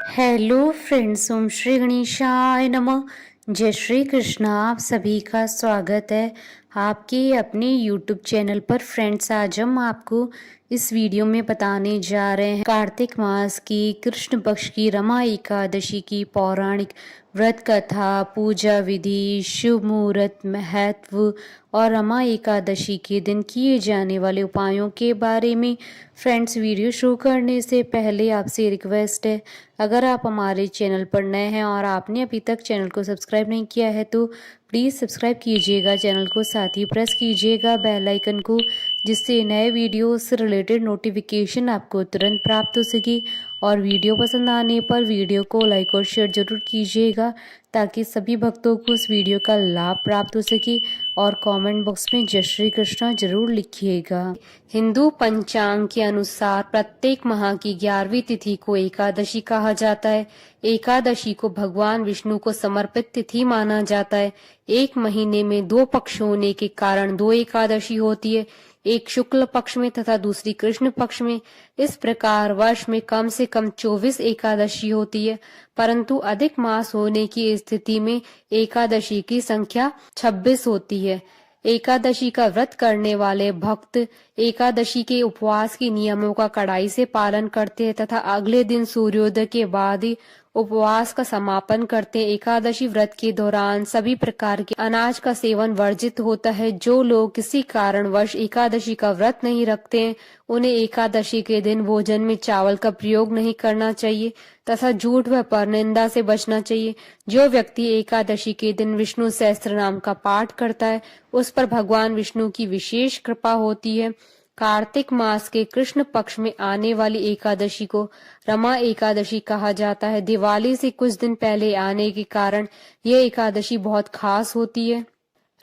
Hello friends, ओम श्री गणेशाय नमः। जय श्री कृष्ण। आप सभी का स्वागत है आपके अपने यूट्यूब चैनल पर। फ्रेंड्स, आज हम आपको इस वीडियो में बताने जा रहे हैं कार्तिक मास की कृष्ण पक्ष की रमा एकादशी की पौराणिक व्रत कथा, पूजा विधि, शुभ मुहूर्त, महत्व और रमा एकादशी के दिन किए जाने वाले उपायों के बारे में। फ्रेंड्स, वीडियो शुरू करने से पहले आपसे रिक्वेस्ट है, अगर आप हमारे चैनल पर नए हैं और आपने अभी तक चैनल को सब्सक्राइब नहीं किया है तो प्लीज़ सब्सक्राइब कीजिएगा चैनल को, साथ ही प्रेस कीजिएगा बेल आइकन को, जिससे नए वीडियो से रिलेटेड नोटिफिकेशन आपको तुरंत प्राप्त हो सके। और वीडियो पसंद आने पर वीडियो को लाइक और शेयर जरूर कीजिएगा ताकि सभी भक्तों को इस वीडियो का लाभ प्राप्त हो सके। और कमेंट बॉक्स में जय श्री कृष्ण जरूर लिखिएगा। हिंदू पंचांग के अनुसार प्रत्येक माह की 11वीं तिथि को एकादशी कहा जाता है। एकादशी को भगवान विष्णु को समर्पित तिथि माना जाता है। एक महीने में 2 पक्ष होने के कारण 2 एकादशी होती है, एक शुक्ल पक्ष में तथा दूसरी कृष्ण पक्ष में। इस प्रकार वर्ष में कम से कम 24 एकादशी होती है, परंतु अधिक मास होने की स्थिति में एकादशी की संख्या 26 होती है। एकादशी का व्रत करने वाले भक्त एकादशी के उपवास के नियमों का कड़ाई से पालन करते हैं तथा अगले दिन सूर्योदय के बाद ही उपवास का समापन करते हैं। एकादशी व्रत के दौरान सभी प्रकार के अनाज का सेवन वर्जित होता है। जो लोग किसी कारणवश एकादशी का व्रत नहीं रखते हैं, उन्हें एकादशी के दिन भोजन में चावल का प्रयोग नहीं करना चाहिए तथा झूठ व परनिंदा से बचना चाहिए। जो व्यक्ति एकादशी के दिन विष्णु सहस्त्र नाम का पाठ करता है, उस पर भगवान विष्णु की विशेष कृपा होती है। कार्तिक मास के कृष्ण पक्ष में आने वाली एकादशी को रमा एकादशी कहा जाता है। दिवाली से कुछ दिन पहले आने के कारण यह एकादशी बहुत खास होती है।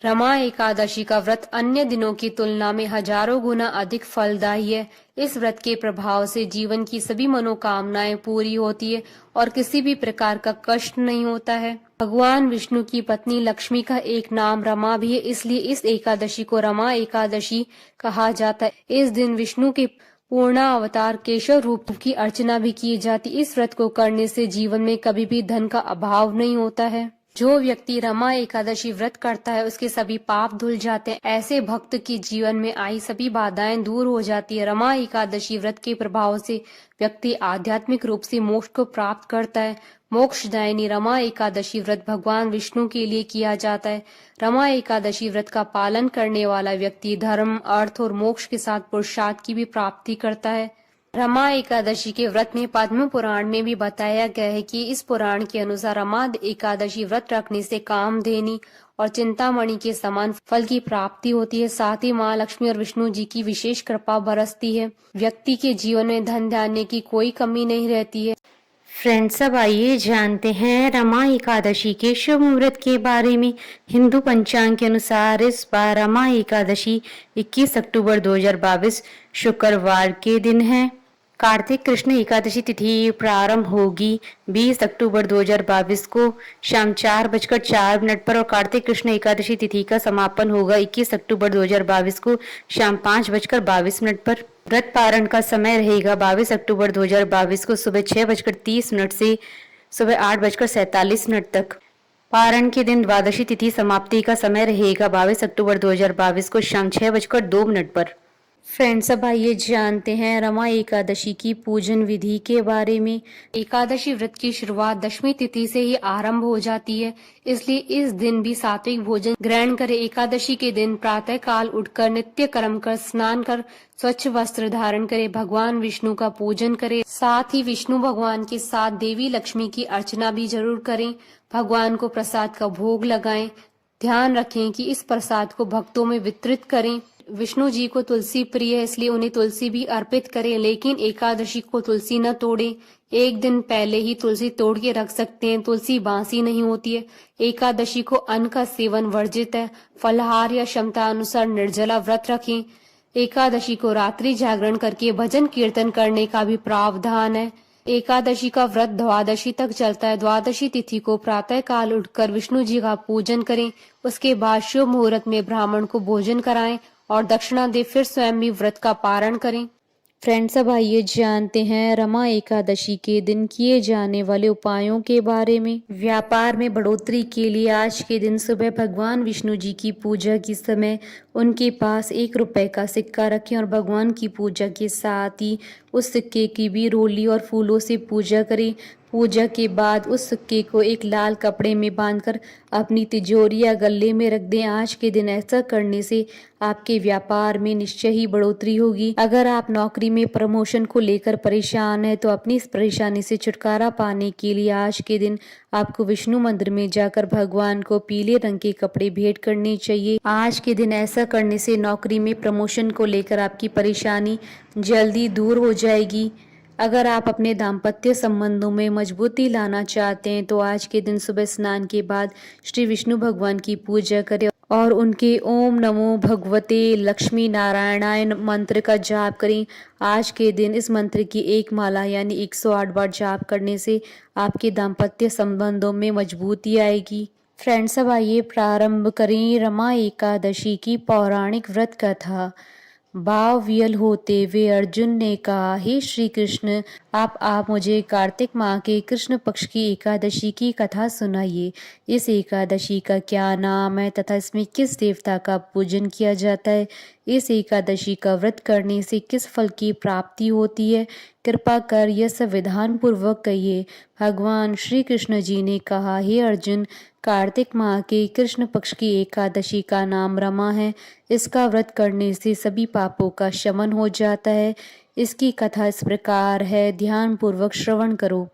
रमा एकादशी का व्रत अन्य दिनों की तुलना में हजारों गुना अधिक फलदायी है। इस व्रत के प्रभाव से जीवन की सभी मनोकामनाएं पूरी होती है और किसी भी प्रकार का कष्ट नहीं होता है। भगवान विष्णु की पत्नी लक्ष्मी का एक नाम रमा भी है, इसलिए इस एकादशी को रमा एकादशी कहा जाता है। इस दिन विष्णु के पूर्णा अवतार केशव रूप की अर्चना भी की जाती। इस व्रत को करने से जीवन में कभी भी धन का अभाव नहीं होता है। जो व्यक्ति रमा एकादशी व्रत करता है, उसके सभी पाप धुल जाते हैं। ऐसे भक्त के जीवन में आई सभी बाधाएं दूर हो जाती है। रमा एकादशी व्रत के प्रभाव से व्यक्ति आध्यात्मिक रूप से मोक्ष को प्राप्त करता है। मोक्षदायिनी रमा एकादशी व्रत भगवान विष्णु के लिए किया जाता है। रमा एकादशी व्रत का पालन करने वाला व्यक्ति धर्म, अर्थ और मोक्ष के साथ पुरुषार्थ की भी प्राप्ति करता है। रमा एकादशी के व्रत में पद्म पुराण में भी बताया गया है कि इस पुराण के अनुसार रमा एकादशी व्रत रखने से कामधेनी और चिंतामणि के समान फल की प्राप्ति होती है। साथ ही माँ लक्ष्मी और विष्णु जी की विशेष कृपा बरसती है। व्यक्ति के जीवन में धन धान्य की कोई कमी नहीं रहती है। फ्रेंड्स, अब आइए जानते हैं रमा एकादशी के शुभ मुहूर्त के बारे में। हिंदू पंचांग के अनुसार इस बार रमा एकादशी 21 अक्टूबर 2022 शुक्रवार के दिन है। कार्तिक कृष्ण एकादशी तिथि प्रारंभ होगी 20 अक्टूबर 2022 को शाम 4:04 पर और कार्तिक कृष्ण एकादशी तिथि का समापन होगा 21 अक्टूबर 2022 को शाम 5:22 पर। व्रत पारण का समय रहेगा 22 अक्टूबर 2022 को सुबह 6:30 से सुबह 8:47 तक। पारण के दिन द्वादशी तिथि समाप्ति का समय रहेगा 22 अक्टूबर 2022 को शाम 6:02 पर। फ्रेंड्स, अब आइए जानते हैं रमा एकादशी की पूजन विधि के बारे में। एकादशी व्रत की शुरुआत दशमी तिथि से ही आरंभ हो जाती है, इसलिए इस दिन भी सात्विक भोजन ग्रहण करें। एकादशी के दिन प्रातः काल उठकर नित्य कर्म कर स्नान कर स्वच्छ वस्त्र धारण करें, भगवान विष्णु का पूजन करें। साथ ही विष्णु भगवान के साथ देवी लक्ष्मी की अर्चना भी जरूर करें। भगवान को प्रसाद का भोग लगाएं। ध्यान रखें कि इस प्रसाद को भक्तों में वितरित करें। विष्णु जी को तुलसी प्रिय है, इसलिए उन्हें तुलसी भी अर्पित करें, लेकिन एकादशी को तुलसी न तोड़ें। एक दिन पहले ही तुलसी तोड़ के रख सकते हैं। तुलसी बासी नहीं होती है। एकादशी को अन्न का सेवन वर्जित है। फलाहार या क्षमता अनुसार निर्जला व्रत रखें। एकादशी को रात्रि जागरण करके भजन कीर्तन करने का भी प्रावधान है। एकादशी का व्रत द्वादशी तक चलता है। द्वादशी तिथि को प्रातः काल उठकर विष्णु जी का पूजन करें। उसके बाद शुभ मुहूर्त में ब्राह्मण को भोजन कराएं और दक्षिणा दे, फिर स्वयं भी व्रत का पारण करें। फ्रेंड्स, अब आइए जानते हैं रमा एकादशी के दिन किए जाने वाले उपायों के बारे में। व्यापार में बढ़ोतरी के लिए आज के दिन सुबह भगवान विष्णु जी की पूजा के समय उनके पास 1 रुपए का सिक्का रखें और भगवान की पूजा के साथ ही उस सिक्के की भी रोली और फूलों से पूजा करें। पूजा के बाद उस सिक्के को एक लाल कपड़े में बांधकर अपनी तिजोरी या गले में रख दें। आज के दिन ऐसा करने से आपके व्यापार में निश्चय ही बढ़ोतरी होगी। अगर आप नौकरी में प्रमोशन को लेकर परेशान हैं तो अपनी इस परेशानी से छुटकारा पाने के लिए आज के दिन आपको विष्णु मंदिर में जाकर भगवान को पीले रंग के कपड़े भेंट करने चाहिए। आज के दिन ऐसा करने से नौकरी में प्रमोशन को लेकर आपकी परेशानी जल्दी दूर हो जाएगी। अगर आप अपने दाम्पत्य संबंधों में मजबूती लाना चाहते हैं तो आज के दिन सुबह स्नान के बाद श्री विष्णु भगवान की पूजा करें और उनके ओम नमो भगवते लक्ष्मी नारायणाय मंत्र का जाप करें। आज के दिन इस मंत्र की एक माला यानी 108 बार जाप करने से आपके दाम्पत्य संबंधों में मजबूती आएगी। फ्रेंड्स, अब आइए प्रारंभ करें रमा एकादशी की पौराणिक व्रत कथा। भाव वियल होते हुए अर्जुन ने कहा, हे श्री कृष्ण, आप मुझे कार्तिक माह के कृष्ण पक्ष की एकादशी की कथा सुनाइए। इस एकादशी का क्या नाम है तथा इसमें किस देवता का पूजन किया जाता है? इस एकादशी का व्रत करने से किस फल की प्राप्ति होती है? कृपा कर यह सब विधान पूर्वक कहिए। भगवान श्री कृष्ण जी ने कहा, हे अर्जुन, कार्तिक माह के कृष्ण पक्ष की एकादशी का नाम रमा है। इसका व्रत करने से सभी पापों का शमन हो जाता है। इसकी कथा इस प्रकार है, ध्यान पूर्वक श्रवण करो।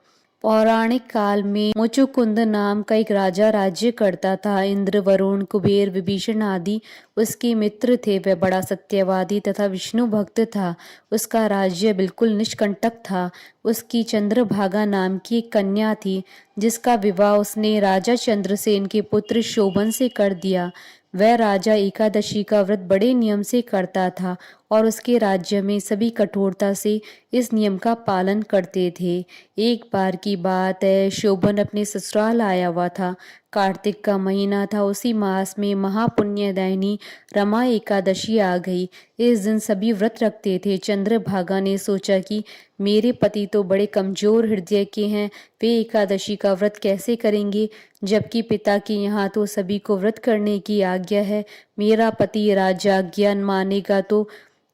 पौराणिक काल में मुचुकुंद नाम का एक राजा राज्य करता था। इंद्र, वरुण, कुबेर, विभीषण आदि उसके मित्र थे। वह बड़ा सत्यवादी तथा विष्णु भक्त था। उसका राज्य बिल्कुल निष्कंटक था। उसकी चंद्रभागा नाम की एक कन्या थी, जिसका विवाह उसने राजा चंद्रसेन के पुत्र शोभन से कर दिया। वह राजा एकादशी का व्रत बड़े नियम से करता था और उसके राज्य में सभी कठोरता से इस नियम का पालन करते थे। एक बार की बात है, शोभन अपने ससुराल आया हुआ था। कार्तिक का महीना था। उसी मास में महापुण्यदायिनी रमा एकादशी आ गई। इस दिन सभी व्रत रखते थे। चंद्रभागा ने सोचा कि मेरे पति तो बड़े कमजोर हृदय के हैं, वे एकादशी का व्रत कैसे करेंगे, जबकि पिता के यहाँ तो सभी को व्रत करने की आज्ञा है। मेरा पति राजा आज्ञा मानेगा तो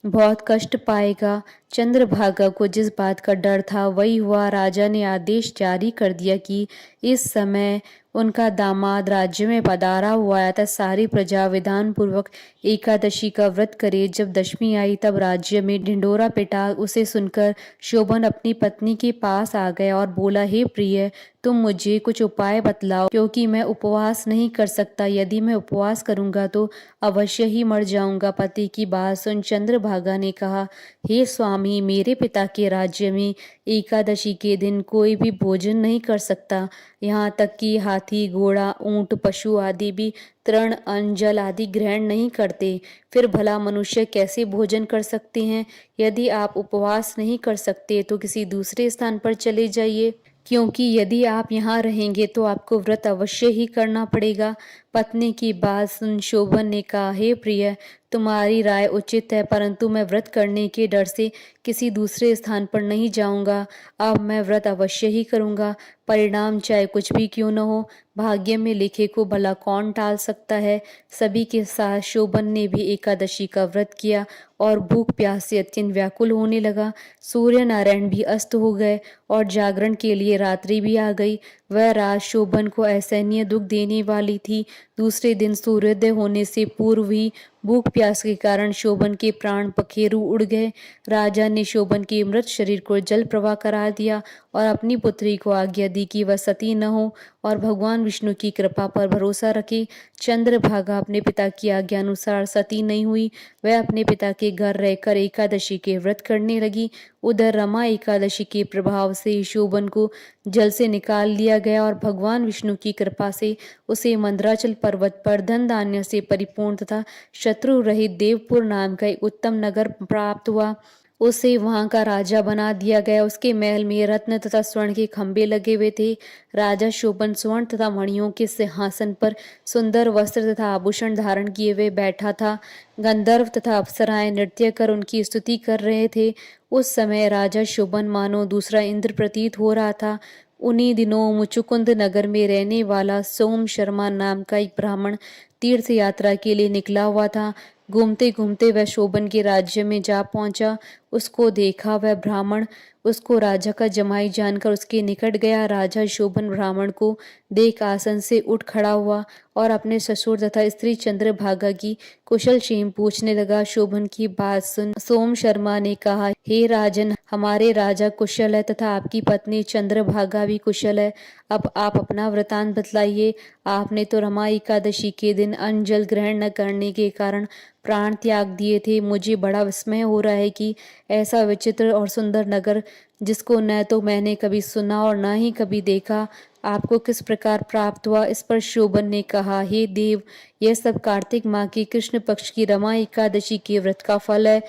बहुत कष्ट पाएगा। चंद्रभागा को जिस बात का डर था वही हुआ। राजा ने आदेश जारी कर दिया कि इस समय उनका दामाद राज्य में पधारा हुआ था। सारी प्रजा विधान पूर्वक एकादशी का व्रत करे। जब दशमी आई तब राज्य में ढिंडोरा पिटा। उसे सुनकर शोभन अपनी पत्नी के पास आ गया और बोला, हे प्रिय, तुम मुझे कुछ उपाय बतलाओ, क्योंकि मैं उपवास नहीं कर सकता। यदि मैं उपवास करूंगा तो अवश्य ही मर जाऊंगा। पति की बात सुन चंद्रभागा ने कहा, हे स्वामी, मेरे पिता के राज्य में एकादशी के दिन कोई भी भोजन नहीं कर सकता। यहाँ तक कि हाथी, घोड़ा, ऊंट, पशु आदि भी तृण, अन्न, जल आदि ग्रहण नहीं करते। फिर भला मनुष्य कैसे भोजन कर सकते हैं? यदि आप उपवास नहीं कर सकते तो किसी दूसरे स्थान पर चले जाइए, क्योंकि यदि आप यहाँ रहेंगे तो आपको व्रत अवश्य ही करना पड़ेगा। पत्नी की बात सुन शोभन ने कहा, हे प्रिय, तुम्हारी राय उचित है, परंतु मैं व्रत करने के डर से किसी दूसरे स्थान पर नहीं जाऊंगा। अब मैं व्रत अवश्य ही करूंगा, परिणाम चाहे कुछ भी क्यों न हो। भाग्य में लिखे को भला कौन टाल सकता है। सभी के साथ शोभन ने भी एकादशी का व्रत किया और भूख प्यास से अत्यंत व्याकुल होने लगा। सूर्य नारायण भी अस्त हो गए और जागरण के लिए रात्रि भी आ गई। वह रात शोभन को असहनीय दुख देने वाली थी। दूसरे दिन सूर्योदय होने से पूर्व ही भूख प्यास के कारण शोभन के प्राण पखेरु उड़ गए। राजा ने शोभन के मृत शरीर को जल प्रवाह करा दिया और अपनी पुत्री को आज्ञा दी कि वह सती न हो और भगवान विष्णु की कृपा पर भरोसा रखे। चंद्रभागा अपने पिता की आज्ञा अनुसार सती नहीं हुई। वह अपने पिता के घर रहकर एकादशी के व्रत करने लगी। उधर रमा एकादशी के प्रभाव से शोभन को जल से निकाल लिया गया और भगवान विष्णु की कृपा से उसे मंदराचल पर्वत पर धन धान्य से परिपूर्ण तथा शत्रु रहित देवपुर नाम का एक उत्तम नगर प्राप्त हुआ। उसे वहाँ का राजा बना दिया गया। उसके महल में रत्न तथा स्वर्ण के खंभे लगे हुए थे। राजा शोभन स्वर्ण तथा मणियों के सिंहासन पर सुंदर वस्त्र तथा आभूषण धारण किए हुए बैठा था। गंधर्व तथा अप्सराएं नृत्य कर उनकी स्तुति कर रहे थे। उस समय राजा शोभन मानो दूसरा इंद्र प्रतीत हो रहा था। उन्हीं दिनों मुचुकुंद नगर में रहने वाला सोम शर्मा नाम का एक ब्राह्मण तीर्थ यात्रा के लिए निकला हुआ था। घूमते घूमते वह शोभन के राज्य में जा पहुंचा। उसको देखा वह ब्राह्मण उसको राजा का जमाई जानकर उसके निकट गया। राजा शोभन ब्राह्मण को देख आसन से उठ खड़ा हुआ और अपने ससुर तथा स्त्री चंद्रभागा की कुशल क्षेम पूछने लगा। शोभन की बात सुन सोम शर्मा ने कहा, हे राजन, हमारे राजा कुशल है तथा आपकी पत्नी चंद्रभागा भी कुशल है। अब आप अपना वृतांत बतलाइए। आपने तो रमा एकादशी के दिन अन्न जल ग्रहण न करने के कारण प्राण त्याग दिए थे। मुझे बड़ा विस्मय हो रहा है कि ऐसा विचित्र और सुंदर नगर, जिसको न तो मैंने कभी सुना और न ही कभी देखा, आपको किस प्रकार प्राप्त हुआ। इस पर शोभन ने कहा, हे देव, यह सब कार्तिक माह के कृष्ण पक्ष की रमा एकादशी के व्रत का फल है।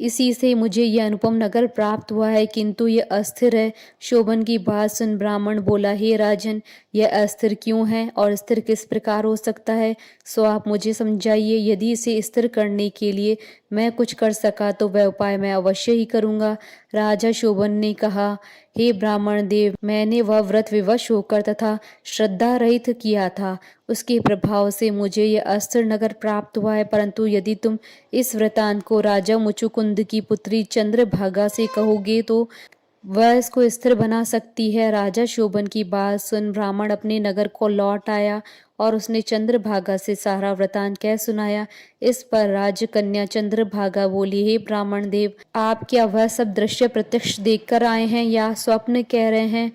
इसी से मुझे यह अनुपम नगर प्राप्त हुआ है, किंतु यह अस्थिर है। शोभन की बात सुन ब्राह्मण बोला, हे राजन, यह अस्थिर क्यों है और स्थिर किस प्रकार हो सकता है, सो आप मुझे समझाइए। यदि इसे स्थिर करने के लिए मैं कुछ कर सका तो वह उपाय मैं अवश्य ही करूंगा। राजा शोभन ने कहा, हे ब्राह्मण देव, मैंने वह व्रत विवश होकर तथा श्रद्धा रहित किया था। उसके प्रभाव से मुझे यह अस्थिर नगर प्राप्त हुआ है। परंतु यदि तुम इस वृतांत को राजा मुचुकुंद की पुत्री चंद्रभागा से कहोगे तो वह इसको स्थिर बना सकती है। राजा शोभन की बात सुन ब्राह्मण अपने नगर को लौट आया और उसने चंद्रभागा से सारा वृतांत कह सुनाया। इस पर राजकन्या चंद्रभागा बोली, हे ब्राह्मण देव, आप क्या वह सब दृश्य प्रत्यक्ष देखकर आए हैं या स्वप्न कह रहे हैं।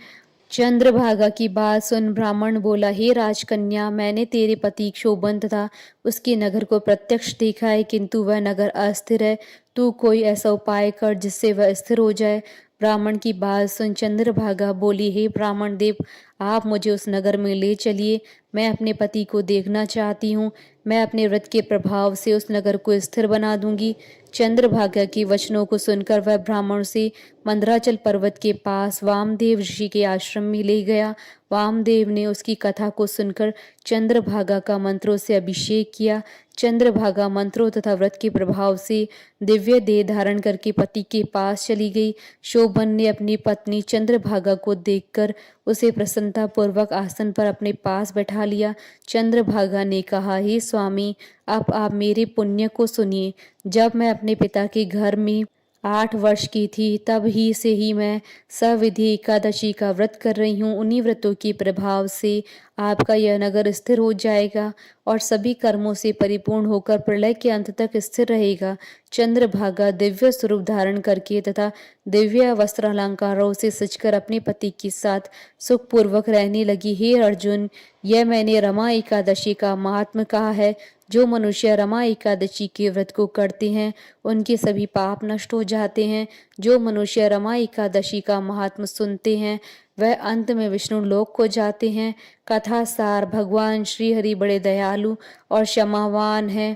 चंद्रभागा की बात सुन ब्राह्मण बोला, हे राजकन्या, मैंने तेरे पति शोभन तथा उसके नगर को प्रत्यक्ष देखा है, किंतु वह नगर अस्थिर है। तू कोई ऐसा उपाय कर जिससे वह स्थिर हो जाए। ब्राह्मण की बात सुन चंद्रभागा बोली, हे ब्राह्मण देव, आप मुझे उस नगर में ले चलिए। मैं अपने पति को देखना चाहती हूँ। मैं अपने व्रत के प्रभाव से उस नगर को स्थिर बना दूंगी। चंद्रभागा के वचनों को सुनकर वह ब्राह्मण से मंदराचल पर्वत के पास वामदेव ऋषि के आश्रम में ले गया। वामदेव ने उसकी कथा को सुनकर चंद्रभागा का मंत्रों से अभिषेक किया। चंद्रभागा मंत्रों तथा व्रत के प्रभाव से दिव्य देह धारण करके पति के पास चली गई। शोभन ने अपनी पत्नी चंद्रभागा को देखकर उसे प्रसन्नता पूर्वक आसन पर अपने पास बैठा लिया। चंद्रभागा ने कहा, हे स्वामी, अब आप मेरे पुण्य को सुनिए। जब मैं अपने पिता के घर में 8 वर्ष की थी, तब ही से ही मैं सविधि एकादशी का व्रत कर रही हूँ। उन्हीं व्रतों के प्रभाव से आपका यह नगर स्थिर हो जाएगा और सभी कर्मों से परिपूर्ण होकर प्रलय के अंत तक स्थिर रहेगा। चंद्रभागा दिव्य स्वरूप धारण करके तथा दिव्य वस्त्र अलंकारों से सजकर अपने पति के साथ सुखपूर्वक रहने लगी। हे अर्जुन, यह मैंने रमा एकादशी का महात्म कहा है। जो मनुष्य रमा एकादशी के व्रत को करते हैं, उनके सभी पाप नष्ट हो जाते हैं। जो मनुष्य रमा एकादशी का महात्म सुनते हैं, वह अंत में विष्णु लोक को जाते हैं। कथा सार, भगवान श्री हरि बड़े दयालु और क्षमावान हैं।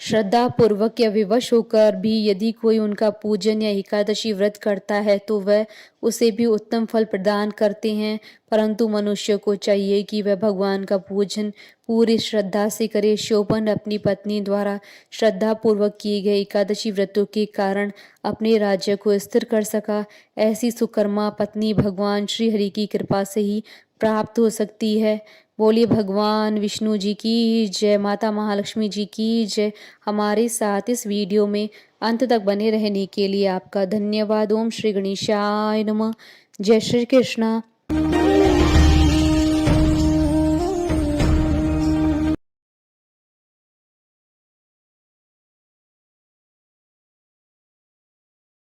श्रद्धा पूर्वक या विवश होकर भी यदि कोई उनका पूजन या एकादशी व्रत करता है तो वह उसे भी उत्तम फल प्रदान करते हैं। परंतु मनुष्य को चाहिए कि वह भगवान का पूजन पूरी श्रद्धा से करे। शोभन अपनी पत्नी द्वारा श्रद्धा पूर्वक किए गए एकादशी व्रतों के कारण अपने राज्य को स्थिर कर सका। ऐसी सुकर्मा पत्नी भगवान श्री हरि की कृपा से ही प्राप्त हो सकती है। बोलिए भगवान विष्णु जी की जय, माता महालक्ष्मी जी की जय। हमारे साथ इस वीडियो में अंत तक बने रहने के लिए आपका धन्यवाद। ओम श्री गणेशाय नमः। जय श्री कृष्णा।